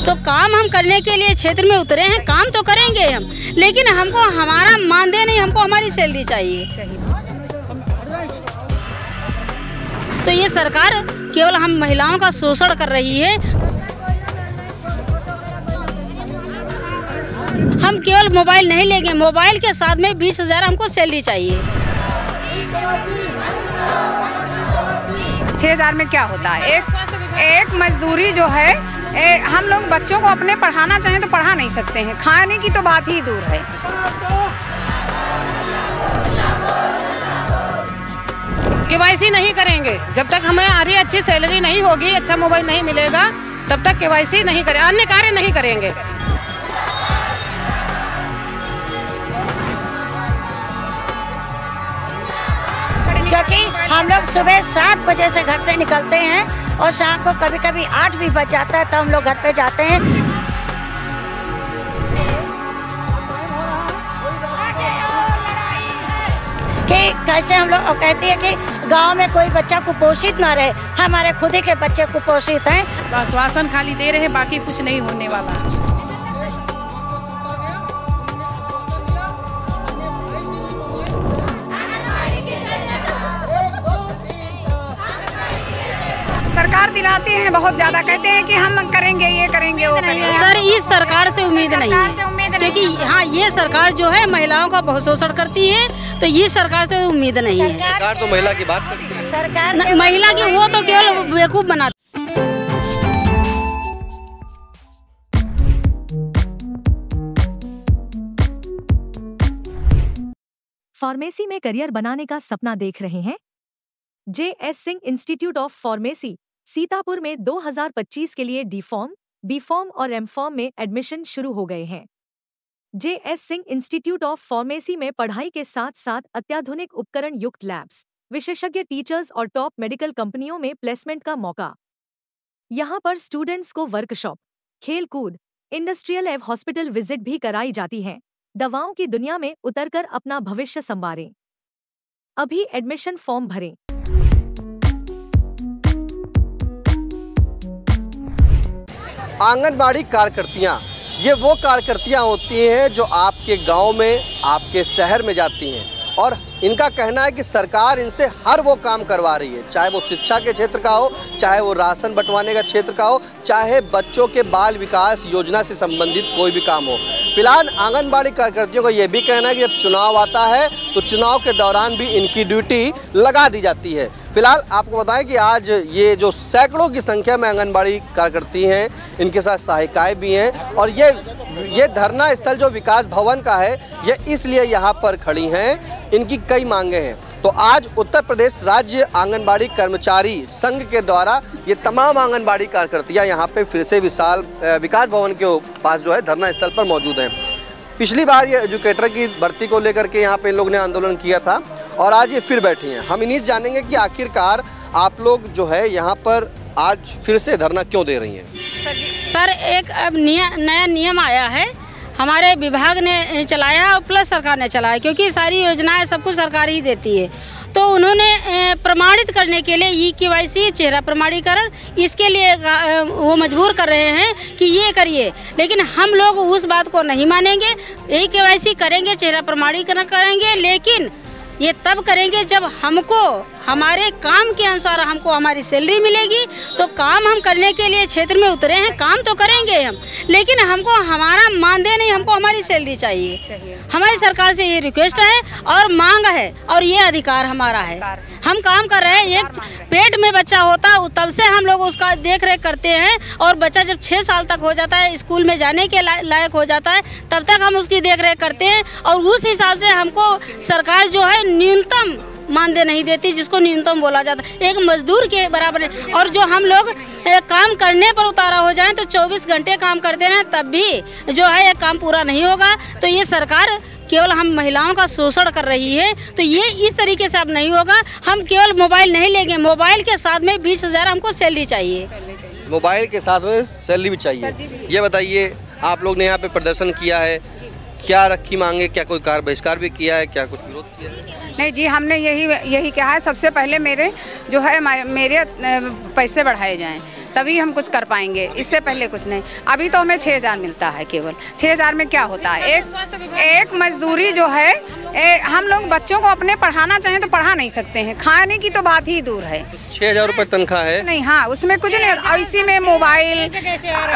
तो काम हम करने के लिए क्षेत्र में उतरे हैं, काम तो करेंगे हम, लेकिन हमको हमारा मानदेय नहीं, हमको हमारी सैलरी चाहिए। तो ये सरकार केवल हम महिलाओं का शोषण कर रही है। हम केवल मोबाइल नहीं लेंगे, मोबाइल के साथ में 20,000 हमको सैलरी चाहिए। 6,000 में क्या होता है? एक मजदूरी जो है, हम लोग बच्चों को अपने पढ़ाना चाहें तो पढ़ा नहीं सकते हैं, खाने की तो बात ही दूर है। केवाईसी नहीं करेंगे जब तक हमें अच्छी सैलरी नहीं होगी, अच्छा मोबाइल नहीं मिलेगा, तब तक केवाईसी नहीं करें, अन्य कार्य नहीं करेंगे। क्योंकि हम लोग सुबह 7 बजे से घर से निकलते हैं और शाम को कभी कभी 8 भी बज जाता है, तो हम लोग घर पे जाते हैं। कि कैसे हम लोग कहती है कि गांव में कोई बच्चा कुपोषित ना रहे, हमारे खुद ही के बच्चे कुपोषित हैं। आश्वासन खाली दे रहे हैं, बाकी कुछ नहीं होने वाला। सरकार दिलाते हैं बहुत ज्यादा, कहते हैं कि हम करेंगे, ये करेंगे, वो करेंगे। सर इस सरकार से उम्मीद नहीं है, क्योंकि हाँ ये सरकार जो है महिलाओं का बहुत शोषण करती है, तो ये सरकार से उम्मीद नहीं है। सरकार तो महिला की बात करती है, सरकार महिला की वो तो केवल बेवकूफ बनाती। फार्मेसी में करियर बनाने का सपना देख रहे हैं? JS. Singh institute of pharmacy Sitapur में 2025 के लिए डी.फॉर्म, बी.फॉर्म और एम.फॉर्म में एडमिशन शुरू हो गए हैं। JS. Singh institute of pharmacy में पढ़ाई के साथ साथ अत्याधुनिक उपकरण युक्त लैब्स, विशेषज्ञ टीचर्स और टॉप मेडिकल कंपनियों में प्लेसमेंट का मौका। यहाँ पर स्टूडेंट्स को वर्कशॉप, खेल-कूद, इंडस्ट्रियल एवं हॉस्पिटल विजिट भी कराई जाती हैं। दवाओं की दुनिया में उतरकर अपना भविष्य संवारें। अभी एडमिशन फॉर्म भरें। आंगनबाड़ी कार्यकर्तियाँ, ये वो कार्यकर्तियाँ होती हैं जो आपके गांव में, आपके शहर में जाती हैं, और इनका कहना है कि सरकार इनसे हर वो काम करवा रही है, चाहे वो शिक्षा के क्षेत्र का हो, चाहे वो राशन बंटवाने का क्षेत्र का हो, चाहे बच्चों के बाल विकास योजना से संबंधित कोई भी काम हो। फिलहाल आंगनबाड़ी कार्यकर्तियों का ये भी कहना है कि जब चुनाव आता है तो चुनाव के दौरान भी इनकी ड्यूटी लगा दी जाती है। फिलहाल आपको बताएं कि आज ये जो सैकड़ों की संख्या में आंगनबाड़ी कार्यकर्ती हैं, इनके साथ सहायिकाएँ भी हैं, और ये धरना स्थल जो विकास भवन का है, ये इसलिए यहाँ पर खड़ी हैं, इनकी कई मांगे हैं। तो आज उत्तर प्रदेश राज्य आंगनबाड़ी कर्मचारी संघ के द्वारा ये तमाम आंगनबाड़ी कार्यकर्तियाँ यहाँ पे फिर से विकास भवन के पास जो है धरना स्थल पर मौजूद हैं। पिछली बार ये एजुकेटर की भर्ती को लेकर के यहाँ पे इन लोगों ने आंदोलन किया था, और आज ये फिर बैठी हैं। हम इन्हीं से जानेंगे कि आखिरकार आप लोग जो है यहाँ पर आज फिर से धरना क्यों दे रही हैं। सर एक अब नया नियम आया है, हमारे विभाग ने चलाया और प्लस सरकार ने चलाया, क्योंकि सारी योजनाएं सब कुछ सरकार ही देती है। तो उन्होंने प्रमाणित करने के लिए ई-केवाईसी, चेहरा प्रमाणीकरण, इसके लिए वो मजबूर कर रहे हैं कि ये करिए, लेकिन हम लोग उस बात को नहीं मानेंगे। ई-केवाईसी करेंगे, चेहरा प्रमाणीकरण करेंगे, लेकिन ये तब करेंगे जब हमको हमारे काम के अनुसार हमको हमारी सैलरी मिलेगी। तो काम हम करने के लिए क्षेत्र में उतरे हैं, काम तो करेंगे हम, लेकिन हमको हमारा मानदेय नहीं, हमको हमारी सैलरी चाहिए। हमारी सरकार से ये रिक्वेस्ट है और मांग है, और ये अधिकार हमारा है। हम काम कर रहे हैं, एक पेट में बच्चा होता है तब से हम लोग उसका देख रेख करते हैं, और बच्चा जब 6 साल तक हो जाता है, स्कूल में जाने के लायक हो जाता है, तब तक हम उसकी देख रेख करते हैं, और उस हिसाब से हमको सरकार जो है न्यूनतम मानदेय नहीं देती, जिसको न्यूनतम बोला जाता है, एक मजदूर के बराबर है। और जो हम लोग काम करने पर उतारा हो जाए तो 24 घंटे काम करते हैं, तब भी जो है एक काम पूरा नहीं होगा। तो ये सरकार केवल हम महिलाओं का शोषण कर रही है, तो ये इस तरीके से अब नहीं होगा। हम केवल मोबाइल नहीं लेंगे, मोबाइल के साथ में 20,000 हमको सैलरी चाहिए। मोबाइल के साथ में सैलरी भी चाहिए। ये बताइए, आप लोग ने यहाँ पे प्रदर्शन किया है, क्या रखी मांगे, क्या कोई कार्य बहिष्कार भी किया है, क्या कुछ विरोध किया है? नहीं जी, हमने यही कहा है सबसे पहले मेरे जो है मेरे पैसे बढ़ाए जाएं, तभी हम कुछ कर पाएंगे, इससे पहले कुछ नहीं। अभी तो हमें 6,000 मिलता है केवल। 6,000 में क्या होता है? एक मजदूरी जो है हम लोग बच्चों को अपने पढ़ाना चाहें तो पढ़ा नहीं सकते हैं, खाने की तो बात ही दूर है। 6,000 रुपये तनख्वाह है? नहीं, हाँ, उसमें कुछ नहीं। और इसी में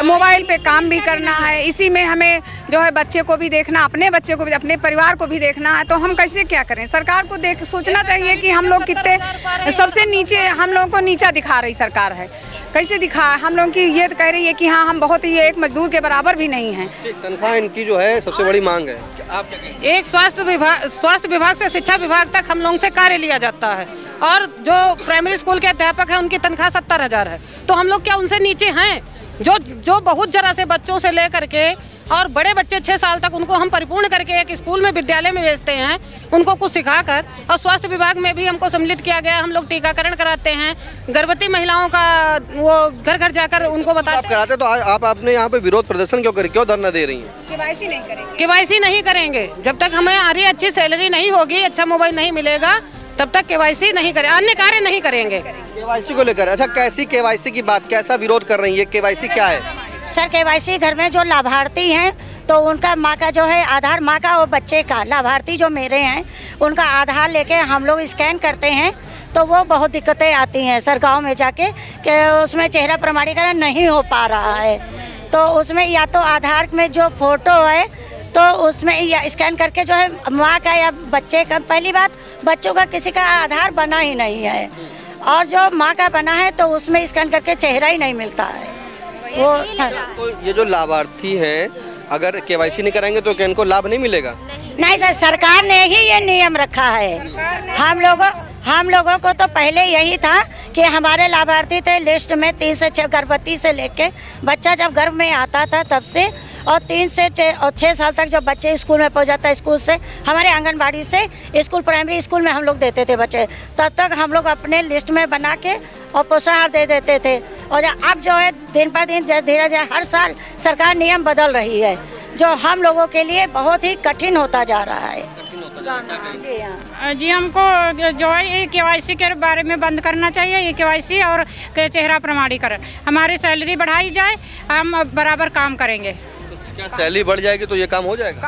मोबाइल पे काम भी करना है, इसी में हमें जो है बच्चे को भी देखना, अपने बच्चे को भी, अपने परिवार को भी देखना है, तो हम कैसे क्या करें? सरकार को सोचना चाहिए कि हम लोग कितने सबसे नीचे, हम लोगों को नीचा दिखा रही सरकार है। कैसे दिखा? हम लोगों की ये कह रही है कि हाँ हम बहुत ही एक मजदूर के बराबर भी नहीं हैं। तनख्वाह इनकी जो है सबसे बड़ी मांग है। आप एक स्वास्थ्य विभाग से शिक्षा विभाग तक हम लोगों से कार्य लिया जाता है, और जो प्राइमरी स्कूल के अध्यापक हैं उनकी तनख्वाह 70,000 है। तो हम लोग क्या उनसे नीचे हैं? जो बहुत जरा से बच्चों से लेकर के और बड़े बच्चे 6 साल तक, उनको हम परिपूर्ण करके एक स्कूल में, विद्यालय में भेजते हैं, उनको कुछ सिखाकर। और स्वास्थ्य विभाग में भी हमको सम्मिलित किया गया, हम लोग टीकाकरण कराते हैं, गर्भवती महिलाओं का वो घर घर जाकर उनको बताते आप कराते। तो आपने यहाँ पे विरोध प्रदर्शन क्यों धरना दे रही हैं? केवाईसी नहीं करेंगे। केवाईसी नहीं करेंगे जब तक हमें अच्छी सैलरी नहीं होगी, अच्छा मोबाइल नहीं मिलेगा, तब तक केवाईसी नहीं करें, अन्य कार्य नहीं करेंगे। केवाईसी को लेकर अच्छा, कैसी केवाईसी की बात, कैसा विरोध कर रही है? केवाईसी क्या है? सर, केवाईसी घर में जो लाभार्थी हैं तो उनका माँ का जो है आधार, माँ का और बच्चे का, लाभार्थी जो मेरे हैं उनका आधार लेके हम लोग स्कैन करते हैं, तो वो बहुत दिक्कतें आती हैं सर गांव में जाके कि उसमें चेहरा प्रमाणीकरण नहीं हो पा रहा है। तो उसमें या तो आधार में जो फोटो है तो उसमें या स्कैन करके जो है माँ का या बच्चे का, पहली बात बच्चों का किसी का आधार बना ही नहीं है, और जो माँ का बना है तो उसमें स्कैन करके चेहरा ही नहीं मिलता है वो। तो ये जो लाभार्थी हैं अगर केवाईसी नहीं कराएंगे तो क्या इनको लाभ नहीं मिलेगा? नहीं सर, सरकार ने ही ये नियम रखा है। हम लोगों को तो पहले यही था कि हमारे लाभार्थी थे लिस्ट में 3 से 6 गर्भवती से लेके बच्चा जब गर्भ में आता था तब से, और 3 से 6 साल तक जब बच्चे स्कूल में पहुंच जाता है, स्कूल से हमारे आंगनबाड़ी से स्कूल, प्राइमरी स्कूल में हम लोग देते थे बच्चे, तब तक हम लोग अपने लिस्ट में बना के और पोषाहार दे देते थे। और अब जो है दिन पर दिन धीरे धीरे हर साल सरकार नियम बदल रही है, जो हम लोगों के लिए बहुत ही कठिन होता जा रहा है। जी, हमको जो है ये केवाईसी के बारे में बंद करना चाहिए, ये केवाईसी और चेहरा प्रमाणीकरण। हमारी सैलरी बढ़ाई जाए, हम बराबर काम करेंगे। क्या सैलरी बढ़ जाएगी तो ये काम हो जाएगा?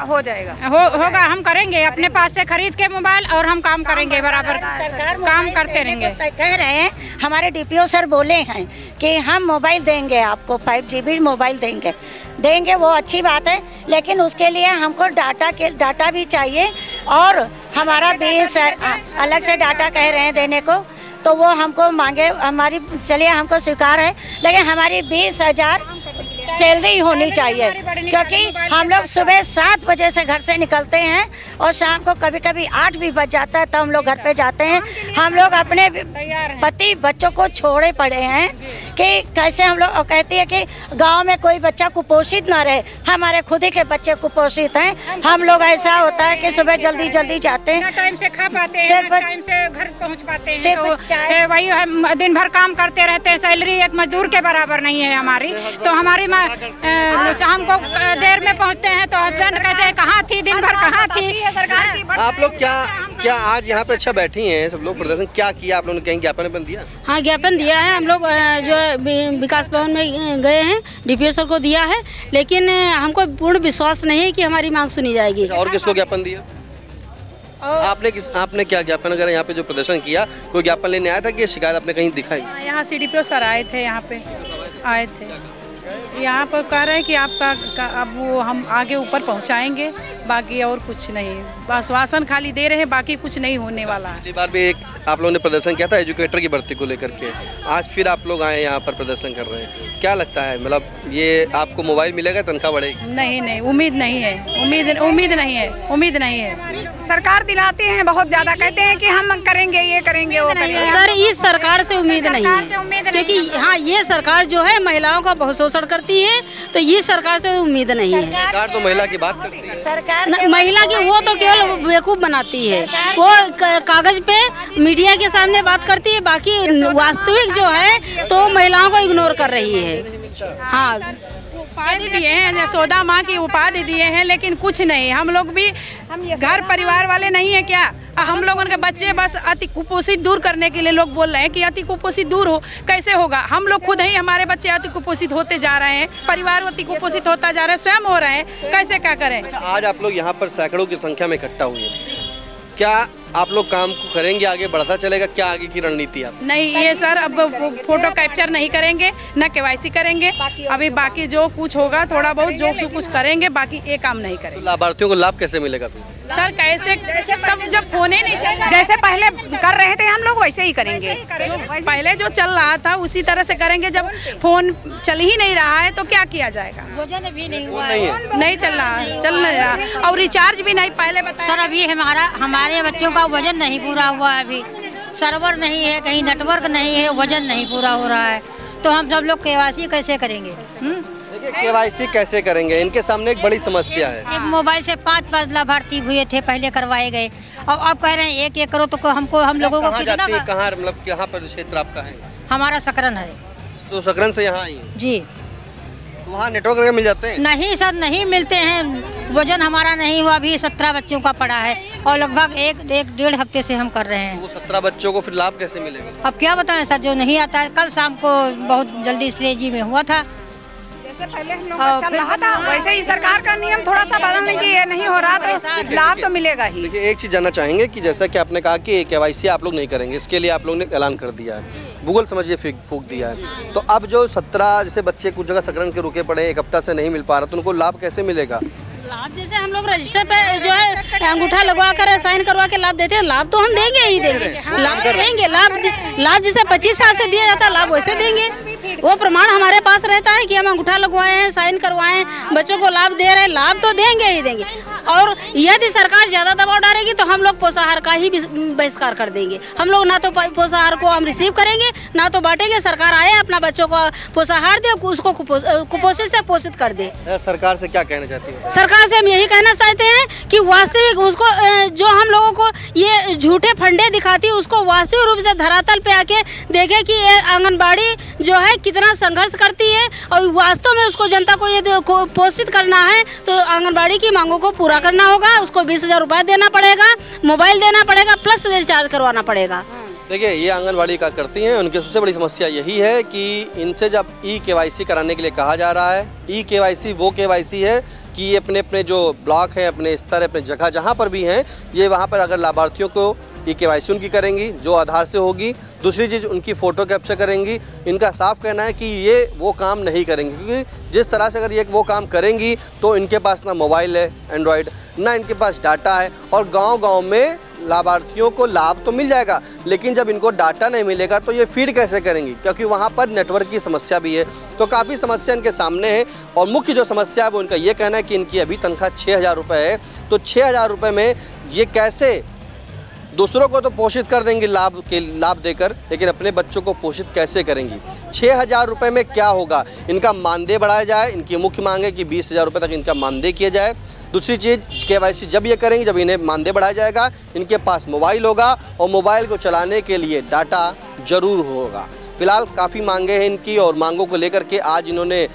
होगा, हम करेंगे अपने पास से खरीद के मोबाइल, और हम काम करेंगे बराबर, काम करते रहेंगे। कह रहे हैं हमारे डीपीओ सर बोले हैं कि हम मोबाइल देंगे आपको, 5 GB मोबाइल देंगे, वो अच्छी बात है, लेकिन उसके लिए हमको डाटा भी चाहिए, और हमारा 20 अलग से डाटा कह रहे हैं देने को, तो वो हमको मांगे, हमारी चलिए हमको स्वीकार है, लेकिन हमारी 20,000 सैलरी होनी चाहिए, क्योंकि हम लोग सुबह 7 बजे से घर से निकलते हैं और शाम को कभी कभी 8 भी बज जाता है, तो हम लोग घर पे जाते हैं। हम लोग अपने पति बच्चों को छोड़े पड़े हैं कि कैसे हम लोग, और कहती है कि गांव में कोई बच्चा कुपोषित ना रहे, हमारे खुद ही के बच्चे कुपोषित हैं। हम लोग ऐसा होता है कि सुबह जल्दी जाते हैं, टाइम से खा पाते हैं, टाइम से घर पहुंच पाते हैं, तो वही हम दिन भर काम करते रहते हैं। सैलरी एक मजदूर के बराबर नहीं है हमारी, तो हमारी हमको देर में पहुंचते हैं तो हस्बैंड कहते हैं कहाँ थी दिन भर, कहाँ थी। आप लोग क्या आज यहाँ पे अच्छा बैठी हैं सब लोग, प्रदर्शन क्या किया आप लोगों ने? कहीं ज्ञापन दिया? हाँ, ज्ञापन दिया है, हम लोग जो विकास भवन में गए हैं, डीपीओ सर को दिया है, लेकिन हमको पूर्ण विश्वास नहीं है कि हमारी मांग सुनी जाएगी। और किसको ज्ञापन दिया? आपने क्या ज्ञापन अगर यहाँ पे जो प्रदर्शन किया, कोई ज्ञापन लेने आया था कि शिकायत आपने कहीं दिखाई? यहाँ CDPO सर आए थे, यहाँ पे आए थे, यहाँ पर कह रहे हैं कि आपका अब वो हम आगे ऊपर पहुँचाएंगे, बाकी और कुछ नहीं, आश्वासन खाली दे रहे हैं, बाकी कुछ नहीं होने वाला है। पिछली बार भी एक आप लोगों ने प्रदर्शन किया था एजुकेटर की भर्ती को लेकर के, आज फिर आप लोग आए यहाँ पर प्रदर्शन कर रहे हैं, क्या लगता है मतलब ये आपको मोबाइल मिलेगा, तनख्वाह बढ़ेगी? नहीं, उम्मीद नहीं है, उम्मीद नहीं है। सरकार दिलाते हैं बहुत ज़्यादा, कहते हैं कि हम करेंगे, ये करेंगे, वो करेंगे। सर, इस सरकार से उम्मीद नहीं है, क्योंकि हाँ ये सरकार जो है महिलाओं का बहुत शोषण करती है, तो ये सरकार से उम्मीद नहीं है। सरकार तो महिला की बात करती है, सरकार महिला की वो तो केवल बेवकूफ़ बनाती है, वो कागज पे मीडिया के सामने बात करती है, बाकी वास्तविक जो है तो महिलाओं को इग्नोर कर रही है। हाँ, उपाधि दिए हैं, यशोदा माँ की उपाधि दिए हैं, लेकिन कुछ नहीं। हम लोग भी घर परिवार वाले नहीं है क्या? हम लोगों के बच्चे बस अति कुपोषित दूर करने के लिए लोग बोल रहे हैं कि अति कुपोषित दूर हो, कैसे होगा? हम लोग खुद ही हमारे बच्चे अति कुपोषित होते जा रहे हैं, परिवार अति कुपोषित होता जा रहा है, स्वयं हो रहे हैं, कैसे क्या करें? आज आप लोग यहाँ पर सैकड़ों की संख्या में इकट्ठा हुए हैं, क्या आप लोग काम को करेंगे, आगे बढ़ता चलेगा? क्या आगे की रणनीति है? नहीं ये सर, अब फोटो कैप्चर नहीं करेंगे, न केवाईसी करेंगे, अभी बाकी जो कुछ होगा थोड़ा बहुत जो कुछ करेंगे, बाकी ये काम नहीं करेंगे। तो लाभार्थियों को लाभ कैसे मिलेगा फिर? सर कैसे, तब जब फोन ही नहीं चल रहा, जैसे पहले कर रहे थे हम लोग वैसे ही करेंगे। पहले जो चल रहा था उसी तरह से करेंगे। जब फोन चल ही नहीं रहा है तो क्या किया जाएगा? वजन भी नहीं हुआ है, नहीं चल रहा है, चल नहीं रहा, और रिचार्ज भी नहीं पहले बताया। सर अभी हमारे बच्चों का वजन नहीं पूरा हुआ है, अभी सर्वर नहीं है, कहीं नेटवर्क नहीं है, वजन नहीं पूरा हो रहा है, तो हम सब लोग केवाईसी कैसे करेंगे? देखिए केवाईसी कैसे करेंगे, इनके सामने एक बड़ी समस्या है। एक मोबाइल से 5 लाभार्थी हुए थे, पहले करवाए गए, और अब कह रहे हैं एक करो, तो हम लोगों को कितना? कहाँ मतलब कहाँ पर क्षेत्र आपका है? हमारा सकरन है। तो सकरन से यहाँ आई जी। तो वहाँ नेटवर्क मिल जाते हैं? नहीं सर, नहीं मिलते हैं, वजन हमारा नहीं हुआ, अभी 17 बच्चों का पड़ा है, और लगभग एक 1.5 हफ्ते से हम कर रहे हैं। वो 17 बच्चों को फिर लाभ कैसे मिलेगा? अब क्या बताएं सर, जो नहीं आता है। कल शाम को बहुत जल्दी तेजी में हुआ था, जैसे पहले हम लोग का चल रहा था वैसे ही सरकार का नियम थोड़ा सा बदलने की नहीं हो रहा, तो लाभ तो मिलेगा ही। देखिए एक चीज़ जानना चाहेंगे कि जैसा कि आपने कहा कि केवाईसी आप लोग नहीं करेंगे, इसके लिए आप लोग ने ऐलान कर दिया है, गूगल समझिए फूंक दिया है, तो अब जो 17 जैसे बच्चे कुछ जगह सकरन के रुके पड़े, एक हफ्ता से नहीं मिल पा रहा, तो उनको लाभ कैसे मिलेगा? लाभ जैसे हम लोग रजिस्टर पे जो है अंगूठा लगवा कर साइन करवा के लाभ देते हैं, लाभ तो हम देंगे ही देंगे, लाभ देंगे, लाभ जैसे 25 साल से दिया जाता है लाभ वैसे देंगे। वो प्रमाण हमारे पास रहता है कि हम अंगूठा लगवाए हैं, साइन करवाए हैं, बच्चों को लाभ दे रहे हैं, लाभ तो देंगे ही देंगे। और यदि सरकार ज्यादा दबाव डालेगी तो हम लोग पोषाहार का ही बहिष्कार कर देंगे। हम लोग ना तो पोषाहार को हम रिसीव करेंगे, ना तो बांटेंगे। सरकार आए अपना बच्चों को पोषाहार दे, उसको कुपोषित से पोषित कर दे। सरकार से क्या कहना चाहती है? सरकार से हम यही कहना चाहते हैं कि वास्तविक उसको जो हम लोगों को ये झूठे फंडे दिखाती है, उसको वास्तविक रूप से धरातल पे आके देखे कि ये आंगनबाड़ी जो है कितना संघर्ष करती है, और वास्तव में उसको जनता को ये पोषित करना है तो आंगनबाड़ी की मांगों को पूरा करना होगा। उसको 20,000 रुपये देना पड़ेगा, मोबाइल देना पड़ेगा, प्लस रिचार्ज करवाना पड़ेगा। देखिए ये आंगनबाड़ी का करती हैं, उनकी सबसे बड़ी समस्या यही है कि इनसे जब ई-केवाईसी कराने के लिए कहा जा रहा है, ई-केवाईसी वो केवाईसी है कि ये अपने अपने जो ब्लॉक है, अपने स्तर, अपने जगह जहाँ पर भी हैं, ये वहाँ पर अगर लाभार्थियों को ई-केवाईसी उनकी करेंगी जो आधार से होगी, दूसरी चीज़ उनकी फ़ोटो कैप्चर करेंगी। इनका साफ कहना है कि ये वो काम नहीं करेंगी, क्योंकि जिस तरह से अगर ये वो काम करेंगी तो इनके पास ना मोबाइल है एंड्रॉयड, ना इनके पास डाटा है, और गाँव-गाँव में लाभार्थियों को लाभ तो मिल जाएगा, लेकिन जब इनको डाटा नहीं मिलेगा तो ये फीड कैसे करेंगी, क्योंकि वहाँ पर नेटवर्क की समस्या भी है। तो काफ़ी समस्या इनके सामने है, और मुख्य जो समस्या है वो इनका ये कहना है कि इनकी अभी तनख्वाह 6,000 रुपये है, तो 6,000 रुपये में ये कैसे दूसरों को तो पोषित कर देंगी लाभ देकर, लेकिन अपने बच्चों को पोषित कैसे करेंगी? 6,000 रुपये में क्या होगा? इनका मानदेय बढ़ाया जाए, इनकी मुख्य मांग है कि 20,000 रुपये तक इनका मानदेय किया जाए। दूसरी चीज़ केवाईसी जब ये करेंगे, जब इन्हें मानदेय बढ़ाया जाएगा, इनके पास मोबाइल होगा, और मोबाइल को चलाने के लिए डाटा जरूर होगा। फिलहाल काफ़ी मांगे हैं इनकी, और मांगों को लेकर के आज इन्होंने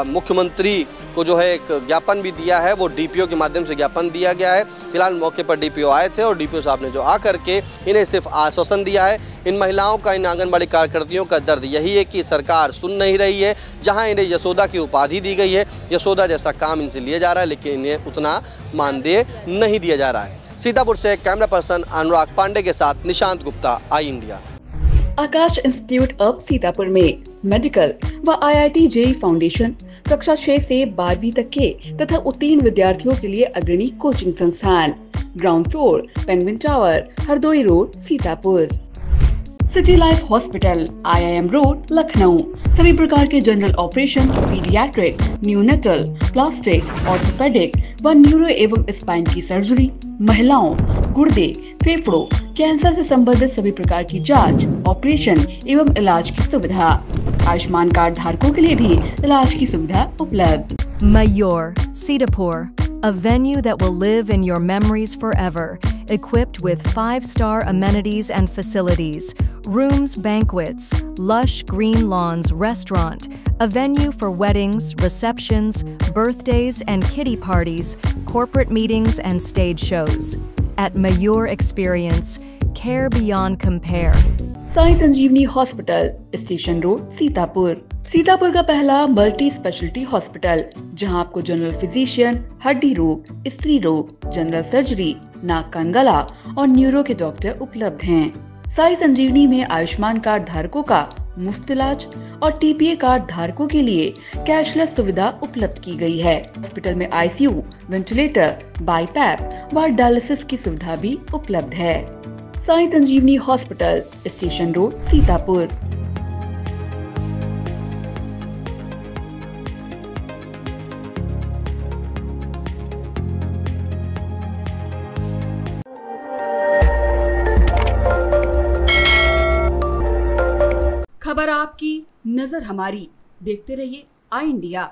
मुख्यमंत्री को जो है एक ज्ञापन भी दिया है, वो डीपीओ के माध्यम से ज्ञापन दिया गया है। फिलहाल मौके पर डीपीओ आए थे, और डीपीओ साहब ने जो आकर के इन्हें सिर्फ आश्वासन दिया है। इन महिलाओं का, इन आंगनबाड़ी कार्यकर्तियों का दर्द यही है कि सरकार सुन नहीं रही है। जहां इन्हें यशोदा की उपाधि दी गई है, यशोदा जैसा काम इनसे लिया जा रहा है, लेकिन इन्हें उतना मानदेय नहीं दिया जा रहा है। सीतापुर से कैमरा पर्सन अनुराग पांडे के साथ Nishant Gupta, I India. Aakash institute of Sitapur में मेडिकल व IIT JEE फाउंडेशन कक्षा 6 से 12वीं तक के तथा उत्तीर्ण विद्यार्थियों के लिए अग्रणी कोचिंग संस्थान। Ground floor, penguin tower, Hardoi road, Sitapur. City life hospital, IIM road, Lucknow. सभी प्रकार के general operation, paediatric, neonatal, plastic, orthopaedic व न्यूरो एवं स्पाइन की सर्जरी, महिलाओं, गुर्दे, फेफड़ों, कैंसर से संबंधित सभी प्रकार की जांच, ऑपरेशन एवं इलाज की सुविधा। आयुष्मान कार्ड धारकों के लिए भी इलाज की सुविधा उपलब्ध। Mayur, Sitapur, a venue that will live in your memories forever, equipped with 5-star amenities and facilities, rooms, banquets, lush green lawns, restaurant, a venue for weddings, receptions, birthdays and kiddie parties, corporate meetings and stage shows. At Mayur Experience, care beyond compare. Sai Sanjeevani hospital, station road, Sitapur. Sitapur का पहला multi speciality hospital, जहां आपको general physician, हड्डी रोग, स्त्री रोग, general surgery, नाक कान गला और न्यूरो के डॉक्टर उपलब्ध हैं। साई संजीवनी में आयुष्मान कार्ड धारकों का मुफ्त इलाज और टीपीए कार्ड धारकों के लिए कैशलेस सुविधा उपलब्ध की गई है। हॉस्पिटल में आईसीयू, वेंटिलेटर, बाईपैप व डायलिसिस की सुविधा भी उपलब्ध है। Sai Sanjeevani hospital, station road, Sitapur. खबर आपकी, नजर हमारी। देखते रहिए आई इंडिया।